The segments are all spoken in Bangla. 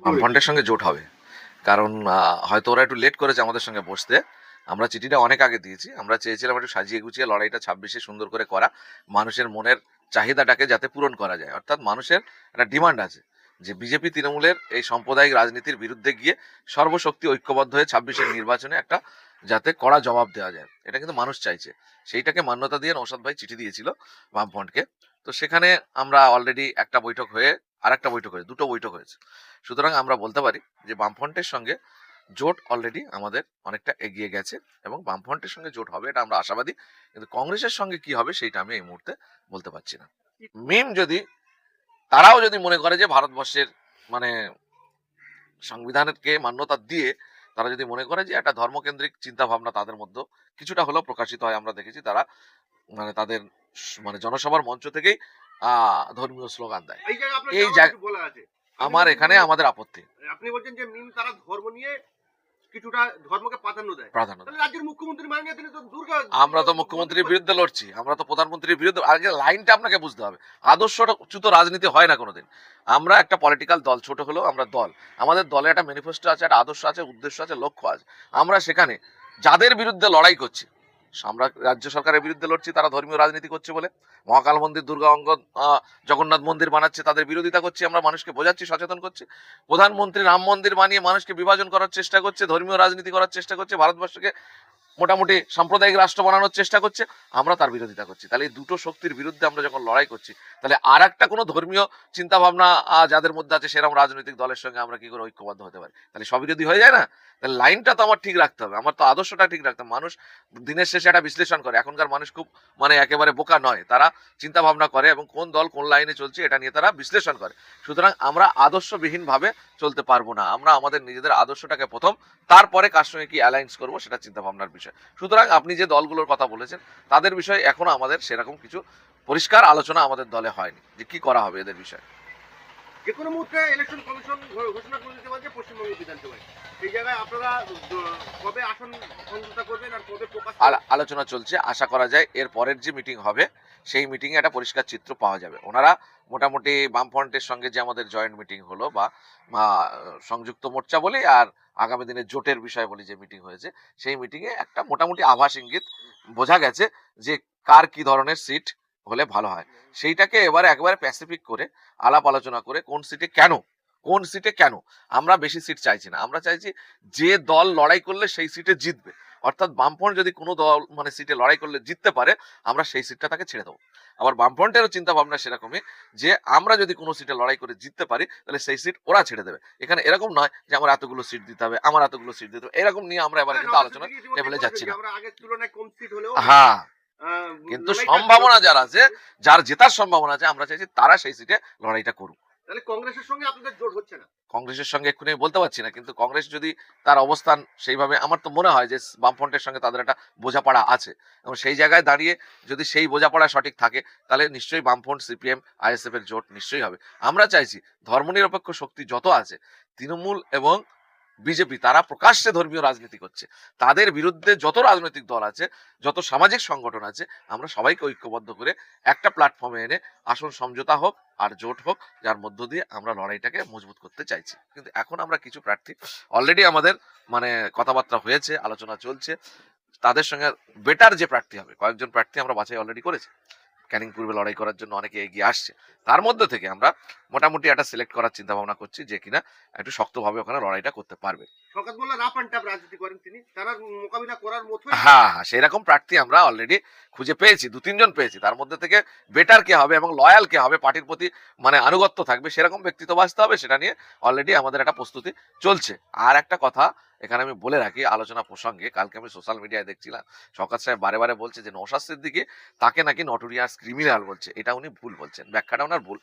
বামফ্রন্টের সঙ্গে জোট হবে, কারণ হয়তো ওরা একটু লেট করেছে আমাদের সঙ্গে বসতে। আমরা চিঠিটা অনেক আগে দিয়েছি। আমরা চেয়েছিলাম একটু সাজিয়ে গুছিয়ে লড়াইটা 26-এ সুন্দর করে করা, মানুষের মনের চাহিদাটাকে যাতে পূরণ করা যায়। অর্থাৎ মানুষের একটা ডিমান্ড আছে যে বিজেপি তৃণমূলের এই সাম্প্রদায়িক রাজনীতির বিরুদ্ধে গিয়ে সর্বশক্তি ঐক্যবদ্ধ হয়ে 26-এর নির্বাচনে একটা যাতে কড়া জবাব দেওয়া যায়, এটা কিন্তু মানুষ চাইছে। সেইটাকে মান্যতা দিয়ে নওশাদ ভাই চিঠি দিয়েছিল বামফ্রন্টকে। তো সেখানে আমরা অলরেডি একটা বৈঠক হয়ে আর একটা বৈঠক হয়েছে, দুটো বৈঠক হয়েছে। সুতরাং আমরা বলতে পারি যে বামফ্রন্টের সঙ্গে জোট অলরেডি আমাদের অনেকটা এগিয়ে গেছে এবং বামফ্রন্টের সঙ্গে জোট হবে, এটা আমরা আশাবাদী। কিন্তু কংগ্রেসের সঙ্গে কি হবে সেইটা আমি এই মুহূর্তে বলতে পারছি না। মিম যদি তারাও যদি মনে করে যে ভারতবর্ষের মানে সংবিধানকে মান্যতা দিয়ে তারা যদি মনে করে যে একটা ধর্মকেন্দ্রিক চিন্তা ভাবনা তাদের মধ্যে কিছুটা হলেও প্রকাশিত হয়, আমরা দেখেছি তারা মানে তাদের মানে জনসভার মঞ্চ থেকেই ধর্মীয় স্লোগান দেয়। এই আমার এখানে আমাদের আপত্তি। আপনি বলছেন যে মিম তারা ধর্ম নিয়ে কিছুটা ধর্মকে প্রাধান্য দেয়। রাজ্যের মুখ্যমন্ত্রী মাননীয় তিনি তো দুর্গা, আমরা তো মুখ্যমন্ত্রীর বিরুদ্ধে লড়ছি, আমরা তো প্রধানমন্ত্রীর বিরুদ্ধে। আগে লাইনটা আপনাকে বুঝতে হবে, আদর্শচ্যুত রাজনীতি হয় না কোনোদিন। আমরা একটা পলিটিক্যাল দল, ছোট হলেও আমরা দল, আমাদের দলে একটা ম্যানিফেস্টো আছে, একটা আদর্শ আছে, উদ্দেশ্য আছে, লক্ষ্য আছে। আমরা সেখানে যাদের বিরুদ্ধে লড়াই করছি, আমরা রাজ্য সরকারের বিরুদ্ধে লড়ছি তারা ধর্মীয় রাজনীতি করছে বলে, মহাকাল মন্দির, দুর্গা অঙ্গন, জগন্নাথ মন্দির বানাচ্ছে, তাদের বিরোধিতা করছি, আমরা মানুষকে বোঝাচ্ছি, সচেতন করছি। প্রধানমন্ত্রী রাম মন্দির বানিয়ে মানুষকে বিভাজন করার চেষ্টা করছে, ধর্মীয় রাজনীতি করার চেষ্টা করছে, ভারতবর্ষকে মোটামুটি সাম্প্রদায়িক রাষ্ট্র বানানোর চেষ্টা করছে, আমরা তার বিরোধিতা করছি। তাহলে এই দুটো শক্তির বিরুদ্ধে আমরা যখন লড়াই করছি, তাহলে আর একটা কোনো ধর্মীয় চিন্তা ভাবনা যাদের মধ্যে আছে সেরকম রাজনৈতিক দলের সঙ্গে আমরা কি করে ঐক্যবদ্ধ হতে পারি? তাহলে স্ববিরোধী হয়ে যায় না? তাহলে লাইনটা তো আমার ঠিক রাখতে হবে, আমার তো আদর্শটা ঠিক রাখতে হবে। মানুষ দিনের শেষে একটা বিশ্লেষণ করে, এখনকার মানুষ খুব মানে একেবারে বোকা নয়, তারা চিন্তা ভাবনা করে এবং কোন দল কোন লাইনে চলছে এটা নিয়ে তারা বিশ্লেষণ করে। সুতরাং আমরা আদর্শবিহীনভাবে চলতে পারবো না। আমরা আমাদের নিজেদের আদর্শটাকে প্রথম, তারপরে কার সঙ্গে কি অ্যালায়েন্স করবো সেটা চিন্তা ভাবনার বিষয়। সুতরাং আপনি যে দলগুলোর কথা বলেছেন তাদের বিষয়ে এখনো আমাদের সেরকম কিছু পরিষ্কার আলোচনা আমাদের দলে হয়নি যে কি করা হবে এদের বিষয়ে। যে কোনো মুহূর্তে ইলেকশন কমিশন ঘোষণা করে দিতে পারে পশ্চিমবঙ্গ বিধানসভায়, সেই জায়গায় আপনারা কবে আসন সমঝোতা করবেন আর কবে প্রকাশ? আলোচনা চলছে, আশা করা যায় এর পরের যে মিটিং হবে সেই মিটিংয়ে একটা পরিষ্কার চিত্র পাওয়া যাবে। ওনারা মোটামুটি বামফ্রন্টের সঙ্গে যে আমাদের জয়েন্ট মিটিং হলো বা সংযুক্ত মোর্চা বলি আর আগামী দিনে জোটের বিষয় বলি যে মিটিং হয়েছে, সেই মিটিংয়ে একটা মোটামুটি আভাস ইঙ্গিত বোঝা গেছে যে কার কি ধরনের সিট হলে ভালো হয়। সেইটাকে এবারে একবারে প্যাসিফিক করে আলাপ আলোচনা করে কোন সিটে কেন আমরা বেশি সিট চাইছি না। আমরা চাইছি যে দল লড়াই করলে সেই সিটে জিতবে, অর্থাৎ বামফ্রন্ট যদি কোনো দল মানে সিটে লড়াই করলে জিততে পারে আমরা সেই সিটটা তাকে ছেড়ে দেবো। আবার বামফ্রন্টেরও চিন্তা ভাবনা সেরকমই যে আমরা যদি কোনো সিটে লড়াই করে জিততে পারি তাহলে সেই সিট ওরা ছেড়ে দেবে। এখানে এরকম নয় যে আমার এতগুলো সিট দিতে হবে, আমার এতগুলো সিট দিতে হবে, এরকম নিয়ে আমরা এবারে কিন্তু আলোচনা লেভেলে যাচ্ছি না। হ্যাঁ, কিন্তু সম্ভাবনা যার আছে, যার জেতার সম্ভাবনা আছে, আমরা চাইছি তারা সেই সিটে লড়াইটা করুক। তাহলে কংগ্রেসের সঙ্গে আপনাদের জোট হচ্ছে না? কংগ্রেসের সঙ্গে এক্ষুনি বলতে পারছি না, কিন্তু কংগ্রেস যদি তার অবস্থান সেইভাবে, আমার তো মনে হয় যে বামফ্রন্টের সঙ্গে তাদের একটা বোঝাপড়া আছে এবং সেই জায়গায় দাঁড়িয়ে যদি সেই বোঝাপড়া সঠিক থাকে তাহলে নিশ্চয়ই বামফ্রন্ট, সিপিএম, আইএসএফ এর জোট নিশ্চয়ই হবে। আমরা চাইছি ধর্মনিরপেক্ষ শক্তি যত আছে, তৃণমূল এবং বিজেপি, তারা প্রকাশ্যে ধর্মীয় রাজনীতি করছে, তাদের বিরুদ্ধে যত রাজনৈতিক দল আছে, যত সামাজিক সংগঠন আছে, আমরা সবাইকে ঐক্যবদ্ধ করে একটা প্ল্যাটফর্মে এনে আসন সমঝোতা হোক আর জোট হোক, যার মধ্য দিয়ে আমরা লড়াইটাকে মজবুত করতে চাইছি। কিন্তু এখন আমরা কিছু প্রার্থী অলরেডি আমাদের মানে কথাবার্তা হয়েছে, আলোচনা চলছে, তাদের সঙ্গে বেটার যে প্রার্থী হবে, কয়েকজন প্রার্থী আমরা বাছাই অলরেডি করেছি, ক্যানিং পূর্বে লড়াই করার জন্য অনেকে এগিয়ে আসছে, তার মধ্যে থেকে আমরা মোটামুটি একটা সিলেক্ট করার চিন্তা ভাবনা করছি যে কিনা একটু শক্তভাবে ওখানে লড়াইটা করতে পারবে। হ্যাঁ, সেরকম প্রার্থী আমরা অলরেডি খুঁজে পেয়েছি, 2-3 জন পেয়েছি। তার মধ্যে থেকে বেটার কে হবে এবং লয়াল কে হবে, পার্টির প্রতি মানে আনুগত্য থাকবে সেরকম ব্যক্তিত্ব বাঁচতে হবে, সেটা নিয়ে অলরেডি আমাদের একটা প্রস্তুতি চলছে। আর একটা কথা এখানে আমি বলে রাখি আলোচনা প্রসঙ্গে, কালকে আমি সোশ্যাল মিডিয়ায় দেখছিলাম শওকত সাহেব বারে বারে বলছে যে নওশাদ সিদ্দিকী তাকে নাকি নটোরিয়াস ক্রিমিনাল বলছে। এটা উনি ভুল বলছেন, ব্যাখ্যাটা ওনার ভুল।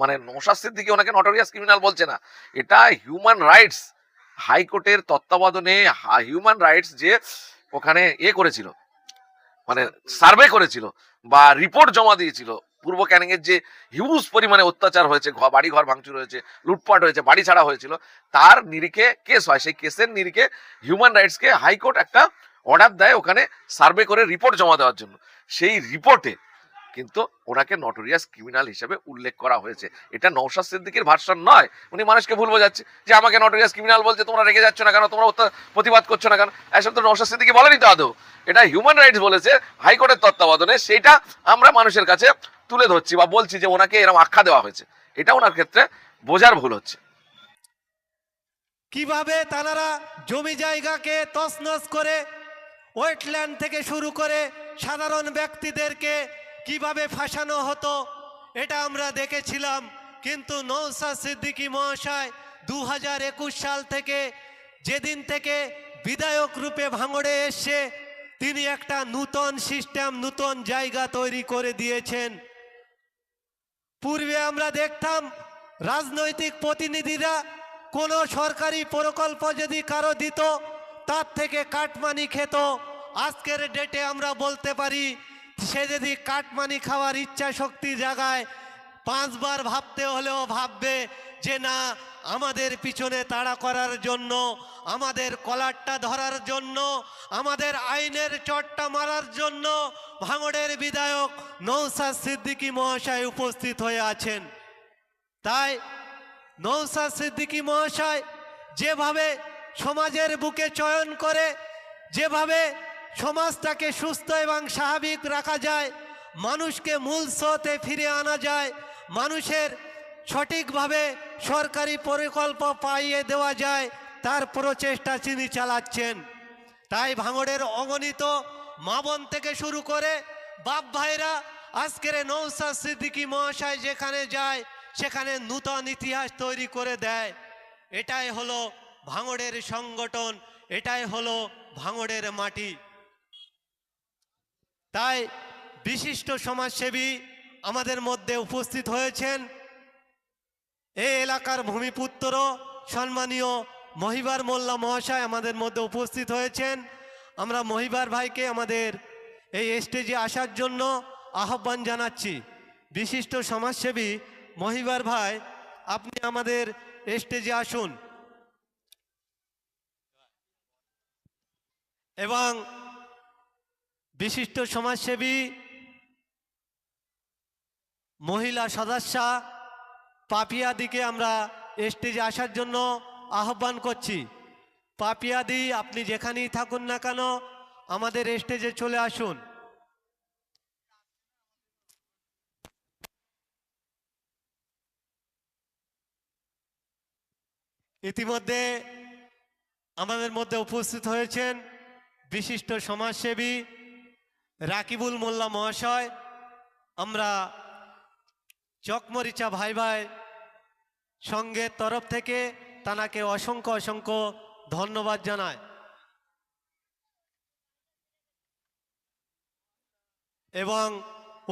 মানে নওশাদ সিদ্দিকী ওনাকে নটোরিয়াস ক্রিমিনাল বলছে না, এটা হিউম্যান রাইটস হাইকোর্টের তত্ত্বাবধানে হিউম্যান রাইটস যে ওখানে করেছিল, মানে সার্ভে করেছিল বা রিপোর্ট জমা দিয়েছিল পূর্ব ক্যানিং এর যে হিউজ পরিমাণে অত্যাচার হয়েছে, বাড়ি ঘর ভাঙচুর হয়েছে, লুটপাট হয়েছে, বাড়ি ছাড়া হয়েছিল, তার নিরিখে কেস হয়। সেই কেসের নিরিখে হিউম্যান রাইটসকে হাইকোর্ট একটা অর্ডার দেয় ওখানে সার্ভে করে রিপোর্ট জমা দেওয়ার জন্য। সেই রিপোর্টে কিন্তু ওনাকে নটোরিয়াস ক্রিমিনাল হিসেবে উল্লেখ করা হয়েছে। এটা নওশাদ সিদ্দিকীর ভার্সন নয়। উনি মানুষকে ভুল বোঝাচ্ছে যে আমাকে নটোরিয়াস ক্রিমিনাল বলছে, তোমরা রেগে যাচ্ছ না কেন, তোমরা প্রতিবাদ করছো না কেন। এসব তো নওশাদ সিদ্দিকী বলেনি তো আদৌ, এটা হিউম্যান রাইটস বলেছে হাইকোর্টের তত্ত্বাবধানে। সেটা আমরা মানুষের কাছে তুলে ধরছি বা বলছি যে ওনাকে এরকম আখ্যা দেওয়া হয়েছে। এটা ওনার ক্ষেত্রে বোঝার ভুল হচ্ছে। কিভাবে তারা জমি জায়গাকে তছনছ করে ওয়েটল্যান্ড থেকে শুরু করে সাধারণ ব্যক্তিদেরকে কিভাবে ফাঁসানো হতো এটা আমরা দেখেছিলাম। কিন্তু নওশাদ সিদ্দিকী মহাশয় 2021 সাল থেকে যেদিন থেকে বিধায়ক রূপে ভাঙড়ে এসে তিনি একটা নূতন সিস্টেম, নূতন জায়গা তৈরি করে দিয়েছেন। পূর্বে আমরা দেখতাম রাজনৈতিক প্রতিনিধিরা কোনো সরকারি প্রকল্প যদি কারো দিত তার থেকে কাটমানি খেত। আজকের ডেটে আমরা বলতে পারি সে যদি কাটমানি খাওয়ার ইচ্ছা শক্তি জাগায় 5 বার ভাবতে হলেও ভাববে যে না, আমাদের পিছনে তাড়া করার জন্য, আমাদের কলারটা ধরার জন্য, আমাদের আইনের চটটা মারার জন্য ভাঙড়ের বিধায়ক নওশাদ সিদ্দিকী মহাশয় উপস্থিত হয়ে আছেন। তাই নওশাদ সিদ্দিকী মহাশয় যেভাবে সমাজের বুকে চয়ন করে, যেভাবে সমাজটাকে সুস্থ এবং স্বাভাবিক রাখা যায়, মানুষকে মূল স্রোতে ফিরে আনা যায়, মানুষের সঠিকভাবে সরকারি প্রকল্প পাইয়ে দেওয়া যায়, তার প্রচেষ্টা তিনি চালাচ্ছেন। তাই ভাঙড়ের অগণিত মা বোন থেকে শুরু করে বাপ ভাইরা আজকের নওশাদ সিদ্দিকী মহাশয় যেখানে যায় সেখানে নূতন ইতিহাস তৈরি করে দেয়। এটাই হলো ভাঙড়ের সংগঠন, এটাই হলো ভাঙড়ের মাটি। তাই বিশিষ্ট সমাজসেবী আমাদের মধ্যে উপস্থিত হয়েছেন। এই এলাকার ভূমিপুত্র সম্মানীয় মহিবার মোল্লা মহাশয় আমাদের মধ্যে উপস্থিত হয়েছেন। আমরা মহিবার ভাইকে আমাদের এই স্টেজে আসার জন্য আহ্বান জানাচ্ছি। বিশিষ্ট সমাজসেবী মহিবার ভাই, আপনি আমাদের স্টেজে আসুন এবং বিশিষ্ট সমাজসেবী মহিলা সদস্যা পাপিয়াদিকে আমরা স্টেজে আসার জন্য আহ্বান করছি। পাপিয়াদি, আপনি যেখানেই থাকুন না কেন আমাদের স্টেজে চলে আসুন। ইতিমধ্যে আমাদের মধ্যে উপস্থিত হয়েছেন বিশিষ্ট সমাজসেবী রাকিবুল মোল্লা মহাশয়। আমরা চকমরিচা ভাই ভাই সংঘের তরফ থেকে তানাকে অসংখ্য অসংখ্য ধন্যবাদ জানাই। এবং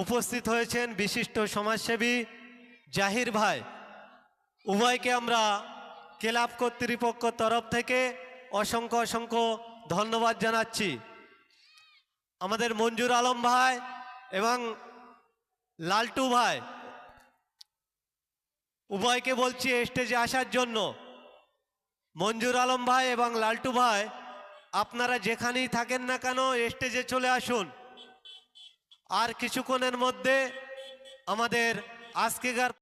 উপস্থিত হয়েছেন বিশিষ্ট সমাজসেবী জাহির ভাই। উভয়কে আমরা ক্লাব কর্তৃপক্ষ তরফ থেকে অসংখ্য অসংখ্য ধন্যবাদ জানাচ্ছি। আমাদের মঞ্জুর আলম ভাই এবং লালটু ভাই, উভয়কে বলছি স্টেজে আসার জন্য। মঞ্জুর আলম ভাই এবং লালটু ভাই, আপনারা যেখানেই থাকেন না কেন স্টেজে চলে আসুন। আর কিছুক্ষণের মধ্যে আমাদের আজকেকার